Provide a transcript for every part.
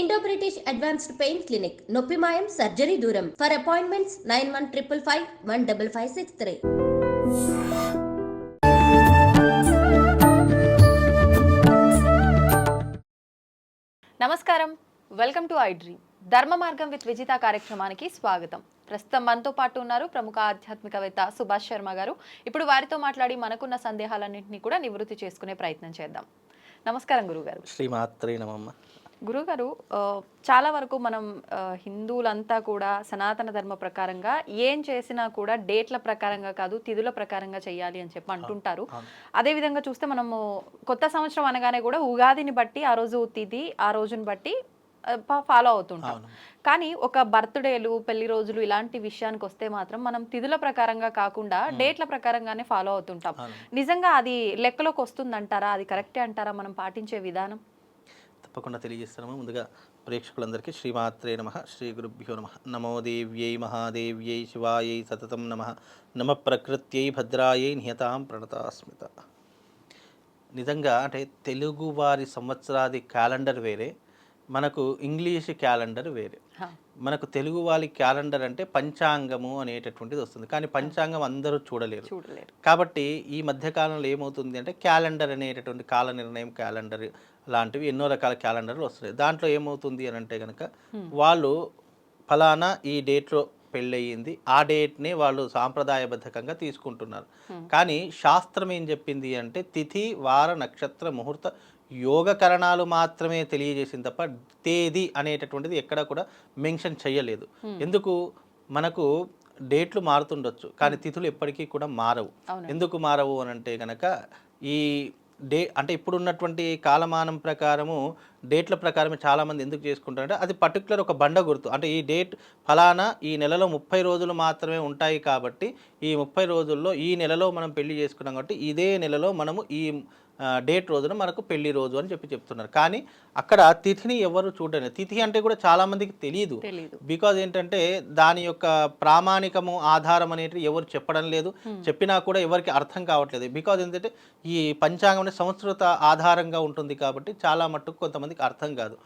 Indo British advanced pain clinic నొప్పి మాయం surgery దూరం ఫర్ అపాయింట్మెంట్స్ 9155515563. నమస్కారం, వెల్కమ్ టు ఐ డ్రీమ్. ధర్మ మార్గం విత్ విజిత కార్యక్రమానికి స్వాగతం. ప్రస్తుతం మనతో పాటు ఉన్నారు ప్రముఖ ఆధ్యాత్మికవేత్త సుభాష్ శర్మ గారు. ఇప్పుడు వారితో మాట్లాడి మనకున్న సందేహాలన్నింటినీ కూడా నివృత్తి చేసుకునే ప్రయత్నం చేద్దాం. నమస్కారం గురుగారు. శ్రీమాత్రే నమః. గురుగారు, చాలా వరకు మనం హిందువులంతా కూడా సనాతన ధర్మ ప్రకారంగా ఏం చేసినా కూడా డేట్ల ప్రకారంగా కాదు, తిథుల ప్రకారంగా చేయాలి అని చెప్పి అంటుంటారు. అదేవిధంగా చూస్తే మనము కొత్త సంవత్సరం అనగానే కూడా ఉగాదిని బట్టి ఆ రోజు తిథి, ఆ రోజుని బట్టి ఫాలో అవుతుంటాం. కానీ ఒక బర్త్డేలు, పెళ్లి రోజులు ఇలాంటి విషయానికి వస్తే మాత్రం మనం తిథుల ప్రకారంగా కాకుండా డేట్ల ప్రకారంగానే ఫాలో అవుతుంటాం. నిజంగా అది లెక్కలోకి వస్తుందంటారా? అది కరెక్టే అంటారా మనం పాటించే విధానం? తప్పకుండా తెలియజేస్తున్నాము. ముందుగా ప్రేక్షకులందరికీ శ్రీమాత్రే నమః, శ్రీ గురుభ్యో నమః. నమో దేవ్యై మహాదేవ్యై శివాయై సతతం నమః. నమ ప్రకృత్యై భద్రాయై నియతాం ప్రణతాస్మిత. నిజంగా అంటే తెలుగు వారి సంవత్సరాది క్యాలెండర్ వేరే, మనకు ఇంగ్లీష్ క్యాలెండర్ వేరే. మనకు తెలుగు వాళ్ళ క్యాలెండర్ అంటే పంచాంగము అనేటటువంటిది వస్తుంది, కానీ పంచాంగం అందరూ చూడలేరు. కాబట్టి ఈ మధ్యకాలంలో ఏమవుతుంది అంటే క్యాలెండర్ అనేటటువంటి కాల నిర్ణయం క్యాలెండర్ లాంటివి ఎన్నో రకాల క్యాలెండర్లు వస్తున్నాయి. దాంట్లో ఏమవుతుంది అని అంటే కనుక వాళ్ళు ఫలానా ఈ డేట్లో పెళ్ళయింది, ఆ డేట్ని వాళ్ళు సాంప్రదాయబద్ధకంగా తీసుకుంటున్నారు. కానీ శాస్త్రం ఏం చెప్పింది అంటే తిథి, వార, నక్షత్ర, ముహూర్త, యోగకరణాలు మాత్రమే తెలియజేసింది తప్ప తేదీ అనేటటువంటిది ఎక్కడ కూడా మెన్షన్ చేయలేదు. ఎందుకు? మనకు డేట్లు మారుతుండొచ్చు, కానీ తిథులు ఎప్పటికీ కూడా మారవు. ఎందుకు మారవు అని అంటే కనుక ఈ అంటే ఇప్పుడున్నటువంటి కాలమానం ప్రకారము డేట్ల ప్రకారమే చాలామంది ఎందుకు చేసుకుంటారంటే అది పర్టికులర్ ఒక బండ గుర్తు. అంటే ఈ డేట్ ఫలానా ఈ నెలలో 30 రోజులు మాత్రమే ఉంటాయి కాబట్టి ఈ 30 రోజుల్లో ఈ నెలలో మనం పెళ్లి చేసుకున్నాం కాబట్టి ఇదే నెలలో మనము ఈ డేట్ రోజున మనకు పెళ్లి రోజు అని చెప్తున్నారు. కానీ అక్కడ తిథిని ఎవరు చూడలేదు. తిథి అంటే కూడా చాలామందికి తెలియదు. బికాజ్ ఏంటంటే దాని యొక్క ప్రామాణికము ఆధారం అనేది ఎవరు చెప్పడం లేదు, చెప్పినా కూడా ఎవరికి అర్థం కావట్లేదు. బికాజ్ ఏంటంటే ఈ పంచాంగం అనేది సంస్కృత ఆధారంగా ఉంటుంది కాబట్టి చాలా మట్టుకు కొంతమందికి అర్థం కాదు.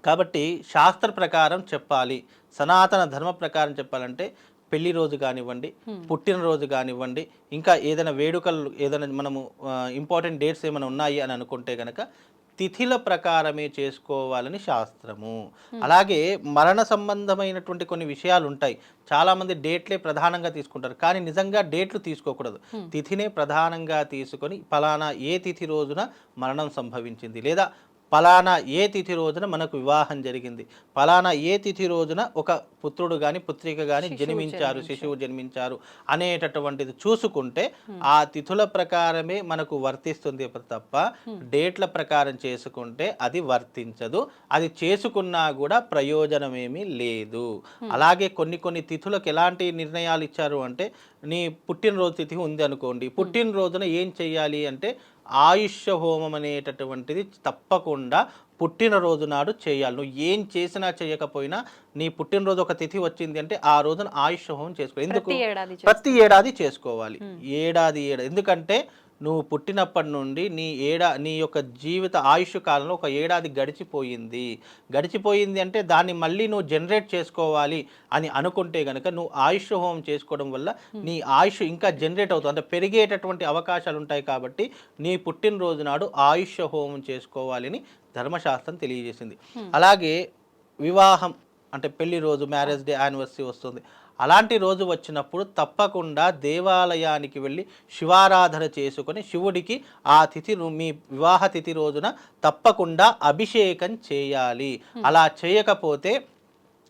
కాబట్టి శాస్త్ర ప్రకారం చెప్పాలి, సనాతన ధర్మ ప్రకారం చెప్పాలంటే పెళ్లి రోజు కానివ్వండి, పుట్టినరోజు కానివ్వండి, ఇంకా ఏదైనా వేడుకలు, ఏదైనా మనము ఇంపార్టెంట్ డేట్స్ ఏమైనా ఉన్నాయి అని అనుకుంటే కనుక తిథిల ప్రకారమే చేసుకోవాలని శాస్త్రము. అలాగే మరణ సంబంధమైనటువంటి కొన్ని విషయాలు ఉంటాయి. చాలామంది డేట్లే ప్రధానంగా తీసుకుంటారు, కానీ నిజంగా డేట్లు తీసుకోకూడదు. తిథినే ప్రధానంగా తీసుకొని ఫలానా ఏ తిథి రోజున మరణం సంభవించింది, లేదా ఫలానా ఏ తిథి రోజున మనకు వివాహం జరిగింది, ఫలానా ఏ తిథి రోజున ఒక పుత్రుడు కానీ పుత్రిక కానీ జన్మించారు, శిశువు జన్మించారు అనేటటువంటిది చూసుకుంటే ఆ తిథుల ప్రకారమే మనకు వర్తిస్తుంది తప్ప డేట్ల ప్రకారం చేసుకుంటే అది వర్తించదు. అది చేసుకున్నా కూడా ప్రయోజనమేమీ లేదు. అలాగే కొన్ని తిథులకు ఎలాంటి నిర్ణయాలు ఇచ్చారు అంటే, నీ పుట్టినరోజు తిథి ఉంది అనుకోండి, పుట్టినరోజున ఏం చెయ్యాలి అంటే ఆయుష్య హోమం అనేటటువంటిది తప్పకుండా పుట్టినరోజు నాడు చేయాలి. నువ్వు ఏం చేసినా చేయకపోయినా నీ పుట్టినరోజు ఒక తిథి వచ్చింది అంటే ఆ రోజున ఆయుష్య హోమం చేసుకోవాలి. ఎందుకు? ప్రతి ఏడాది చేసుకోవాలి. ఏడాది ఎందుకంటే నువ్వు పుట్టినప్పటి నుండి నీ యొక్క జీవిత ఆయుష్ కాలంలో ఒక ఏడాది గడిచిపోయింది అంటే దాన్ని మళ్ళీ నువ్వు జనరేట్ చేసుకోవాలి అని అనుకుంటే కనుక నువ్వు ఆయుష్ హోమం చేసుకోవడం వల్ల నీ ఆయుష్ ఇంకా జనరేట్ అవుతుంది, అంటే పెరిగేటటువంటి అవకాశాలు ఉంటాయి. కాబట్టి నీ పుట్టినరోజు నాడు ఆయుష్ హోమం చేసుకోవాలని ధర్మశాస్త్రం తెలియజేసింది. అలాగే వివాహం అంటే పెళ్లి రోజు, మ్యారేజ్ డే, యానివర్సరీ వస్తుంది. అలాంటి రోజు వచ్చినప్పుడు తప్పకుండా దేవాలయానికి వెళ్ళి శివారాధన చేసుకొని శివుడికి ఆ తిథి, మీ వివాహ తిథి రోజున తప్పకుండా అభిషేకం చేయాలి. అలా చేయకపోతే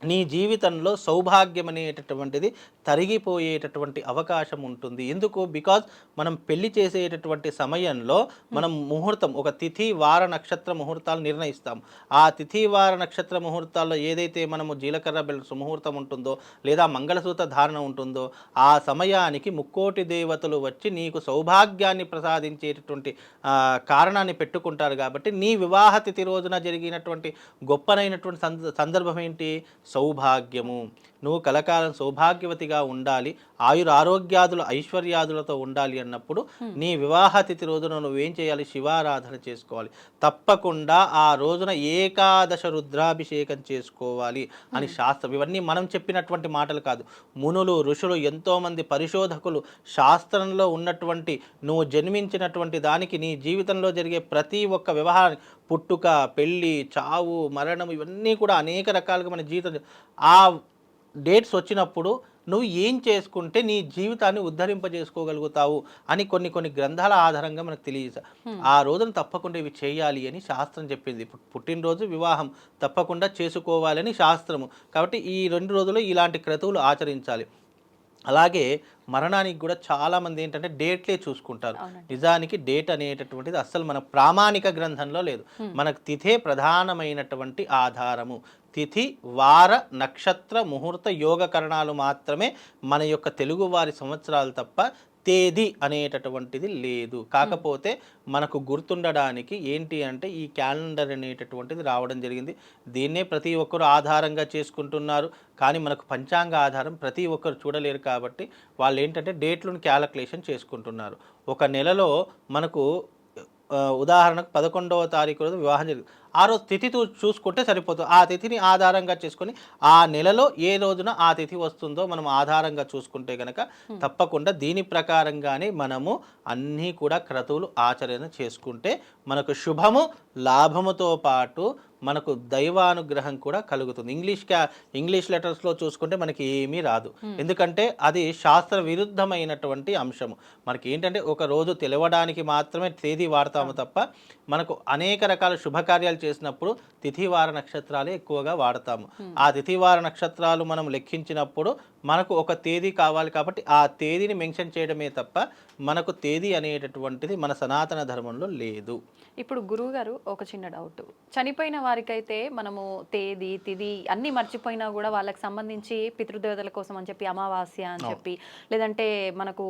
నీ జీవితంలో సౌభాగ్యం అనేటటువంటిది తరిగిపోయేటటువంటి అవకాశం ఉంటుంది. ఎందుకు? బికాజ్ మనం పెళ్లి చేసేటటువంటి సమయంలో మనం ముహూర్తం, ఒక తిథి, వార, నక్షత్ర ముహూర్తాలు నిర్ణయిస్తాం. ఆ తిథి, వార, నక్షత్ర ముహూర్తాల్లో ఏదైతే మనము జీలకర్ర బెల్స్ ముహూర్తం ఉంటుందో లేదా మంగళసూత్ర ధారణ ఉంటుందో ఆ సమయానికి ముక్కోటి దేవతలు వచ్చి నీకు సౌభాగ్యాన్ని ప్రసాదించేటటువంటి కారణాన్ని పెట్టుకుంటారు. కాబట్టి నీ వివాహ తిథి రోజున జరిగినటువంటి గొప్పనైనటువంటి సందర్భం ఏంటి? సౌభాగ్యము. నువ్వు కలకాలం సౌభాగ్యవతిగా మంచిగా ఉండాలి, ఆయురారోగ్యాదులు ఐశ్వర్యాదులతో ఉండాలి అన్నప్పుడు నీ వివాహ తిథి రోజున నువ్వేం చేయాలి, శివారాధన చేసుకోవాలి. తప్పకుండా ఆ రోజున ఏకాదశ రుద్రాభిషేకం చేసుకోవాలి అని శాస్త్రం. ఇవన్నీ మనం చెప్పినటువంటి మాటలు కాదు. మునులు, ఋషులు, ఎంతోమంది పరిశోధకులు, శాస్త్రంలో ఉన్నటువంటి నువ్వు జన్మించినటువంటి దానికి నీ జీవితంలో జరిగే ప్రతి ఒక్క వ్యవహారం, పుట్టుక, పెళ్ళి, చావు, మరణం, ఇవన్నీ కూడా అనేక రకాలుగా మన జీవితం ఆ డేట్స్ వచ్చినప్పుడు నువ్వు ఏం చేసుకుంటే నీ జీవితాన్ని ఉద్ధరింపజేసుకోగలుగుతావు అని కొన్ని గ్రంథాల ఆధారంగా మనకు తెలియదు. ఆ రోజున తప్పకుండా ఇవి చేయాలి అని శాస్త్రం చెప్పింది. పుట్టినరోజు, వివాహం తప్పకుండా చేసుకోవాలని శాస్త్రము. కాబట్టి ఈ 2 రోజులు ఇలాంటి క్రతువులు ఆచరించాలి. అలాగే మరణానికి కూడా చాలామంది ఏంటంటే డేట్లే చూసుకుంటారు. నిజానికి డేట్ అనేటటువంటిది అస్సలు మన ప్రామాణిక గ్రంథంలో లేదు. మనకు తిథే ప్రధానమైనటువంటి ఆధారము. తిథి, వార, నక్షత్ర, ముహూర్త, యోగకరణాలు మాత్రమే మన యొక్క తెలుగువారి సంవత్సరాలు తప్ప తేదీ అనేటటువంటిది లేదు. కాకపోతే మనకు గుర్తుండడానికి ఏంటి అంటే ఈ క్యాలెండర్ అనేటటువంటిది రావడం జరిగింది. దీన్నే ప్రతి ఒక్కరు ఆధారంగా చేసుకుంటున్నారు. కానీ మనకు పంచాంగ ఆధారం ప్రతి ఒక్కరు చూడలేరు కాబట్టి వాళ్ళు ఏంటంటే డేట్లను క్యాలిక్యులేషన్ చేసుకుంటున్నారు. ఒక నెలలో మనకు ఉదాహరణకు 11వ తారీఖు రోజు వివాహం జరిగింది. ఆ రోజు తిథి చూసుకుంటే సరిపోతుంది. ఆ తిథిని ఆధారంగా చేసుకొని ఆ నెలలో ఏ రోజున ఆ తిథి వస్తుందో మనం ఆధారంగా చూసుకుంటే కనుక తప్పకుండా దీని ప్రకారంగానే మనము అన్నీ కూడా క్రతువులు ఆచరణ చేసుకుంటే మనకు శుభము, లాభముతో పాటు మనకు దైవానుగ్రహం కూడా కలుగుతుంది. ఇంగ్లీష్ లెటర్స్లో చూసుకుంటే మనకి ఏమీ రాదు. ఎందుకంటే అది శాస్త్ర విరుద్ధమైనటువంటి అంశము. మనకి ఏంటంటే ఒక రోజు తెలవడానికి మాత్రమే తేదీ వాడతాము తప్ప మనకు అనేక రకాల శుభకార్యాలు చేసినప్పుడు తిథివార నక్షత్రాలే ఎక్కువగా వాడతాము. ఆ తిథివార నక్షత్రాలు మనం లెక్కించినప్పుడు మనకు ఒక తేదీ కావాలి కాబట్టి ఆ తేదీని మెన్షన్ చేయడమే తప్ప మనకు తేదీ అనేటటువంటిది మన సనాతన ధర్మంలో లేదు. ఇప్పుడు గురువు గారు ఒక చిన్న డౌట్, చనిపోయిన వారికైతే మనము తేదీ, తిథి అన్నీ మర్చిపోయినా కూడా వాళ్ళకి సంబంధించి పితృదేవతల కోసం అని చెప్పి అమావాస్య అని చెప్పి, లేదంటే మనకు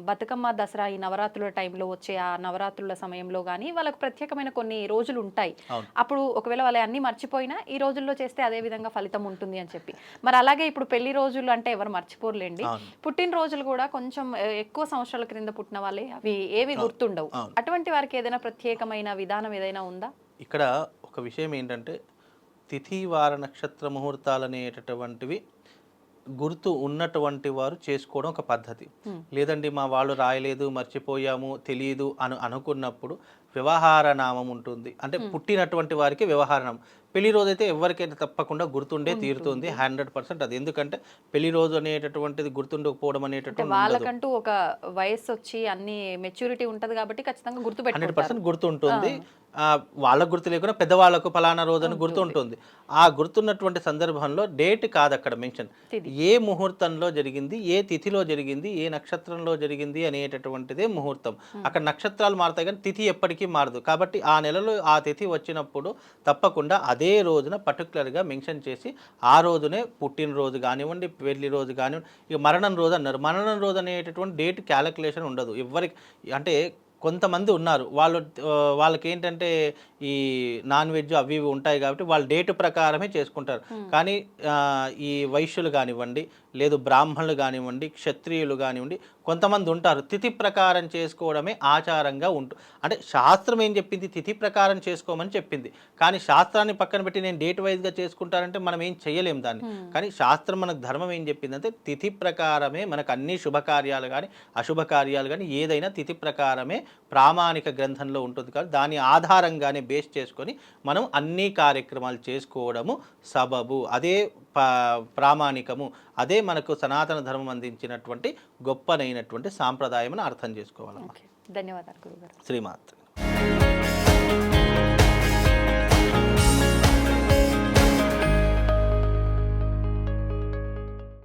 బతుకమ్మ, దసరా ఈ నవరాత్రుల టైంలో వచ్చే ఆ నవరాత్రుల సమయంలో కానీ వాళ్ళకు ప్రత్యేకమైన కొన్ని రోజులు ఉంటాయి. అప్పుడు ఒకవేళ వాళ్ళు అన్నీ మర్చిపోయినా ఈ రోజుల్లో చేస్తే అదే విధంగా ఫలితం ఉంటుంది అని చెప్పి, మరి అలాగే ఇప్పుడు పెళ్లి రోజులు అంటే ఎవరు మర్చిపోర్లేండి, పుట్టినరోజులు కూడా కొంచెం ఎక్కువ సంవత్సరాల క్రింద పుట్టిన వాళ్ళే అవి ఏవి గుర్తుండవు. అటువంటి వారికి ఏదైనా ప్రత్యేకమైన విధానం ఏదైనా ఉందా? ఇక్కడ ఒక విషయం ఏంటంటే తిథి, వార, నక్షత్ర, ముహూర్తాలు అనేటటువంటివి గుర్తు ఉన్నటువంటి వారు చేసుకోవడం ఒక పద్ధతి. లేదండి మా వాళ్ళు రాయలేదు, మర్చిపోయాము, తెలియదు అనుకున్నప్పుడు వ్యవహార నామం ఉంటుంది. అంటే పుట్టినటువంటి వారికి వ్యవహార నామం. పెళ్లి రోజు అయితే ఎవరికైనా తప్పకుండా గుర్తుండే తీరుతుంది 100%. అది ఎందుకంటే పెళ్లి రోజు అనేటటువంటిది గుర్తుండకపోవడం అనేటటువంటి వాళ్ళకంటూ ఒక వయసు వచ్చి అన్ని మెచ్యూరిటీ ఉంటది కాబట్టి ఖచ్చితంగా గుర్తుపెట్టుకుంటారు. 100% గుర్తుంటుంది. వాళ్ళకు గుర్తు లేకుండా పెద్దవాళ్ళకు ఫలానా రోజు అని గుర్తుంటుంది. ఆ గుర్తున్నటువంటి సందర్భంలో డేట్ కాదు అక్కడ మెన్షన్, ఏ ముహూర్తంలో జరిగింది, ఏ తిథిలో జరిగింది, ఏ నక్షత్రంలో జరిగింది అనేటటువంటిదే ముహూర్తం. అక్కడ నక్షత్రాలు మారుతాయి కానీ తిథి ఎప్పటికీ మారదు. కాబట్టి ఆ నెలలో ఆ తిథి వచ్చినప్పుడు తప్పకుండా అదే రోజున పర్టికులర్గా మెన్షన్ చేసి ఆ రోజునే పుట్టినరోజు కానివ్వండి, పెళ్లి రోజు కానివ్వండి, ఇక మరణం రోజు అన్నారు. మరణం రోజు అనేటటువంటి డేట్ క్యాలిక్యులేషన్ ఉండదు ఎవరికి. అంటే కొంతమంది ఉన్నారు వాళ్ళకి ఏంటంటే ఈ నాన్ వెజ్ అవి ఇవి ఉంటాయి కాబట్టి వాళ్ళు డేటు ప్రకారమే చేసుకుంటారు. కానీ ఈ వైశ్యులు కానివ్వండి, లేదు బ్రాహ్మణులు కానివ్వండి, క్షత్రియులు కానివ్వండి, కొంతమంది ఉంటారు తిథి ప్రకారం చేసుకోవడమే ఆచారంగా ఉంటుంది. అంటే శాస్త్రం ఏం చెప్పింది, తిథి ప్రకారం చేసుకోమని చెప్పింది. కానీ శాస్త్రాన్ని పక్కన పెట్టి నేను డేట్ వైజ్గా చేసుకుంటానంటే మనం ఏం చేయలేము దాన్ని. కానీ శాస్త్రం మనకు ధర్మం ఏం చెప్పిందంటే తిథి ప్రకారమే మనకు అన్ని శుభకార్యాలు కానీ అశుభకార్యాలు కానీ ఏదైనా తిథి ప్రకారమే ప్రామాణిక గ్రంథంలో ఉంటుంది. కానీ దాని ఆధారంగానే బేస్ చేసుకొని మనం అన్ని కార్యక్రమాలు చేసుకోవడము సబబు. అదే ప్రామాణికము, అదే మనకు సనాతన ధర్మం అందించినటువంటి గొప్పనైనటువంటి సాంప్రదాయం అని అర్థం చేసుకోవాలి. ధన్యవాదాలు గురుగారు. శ్రీమాత్.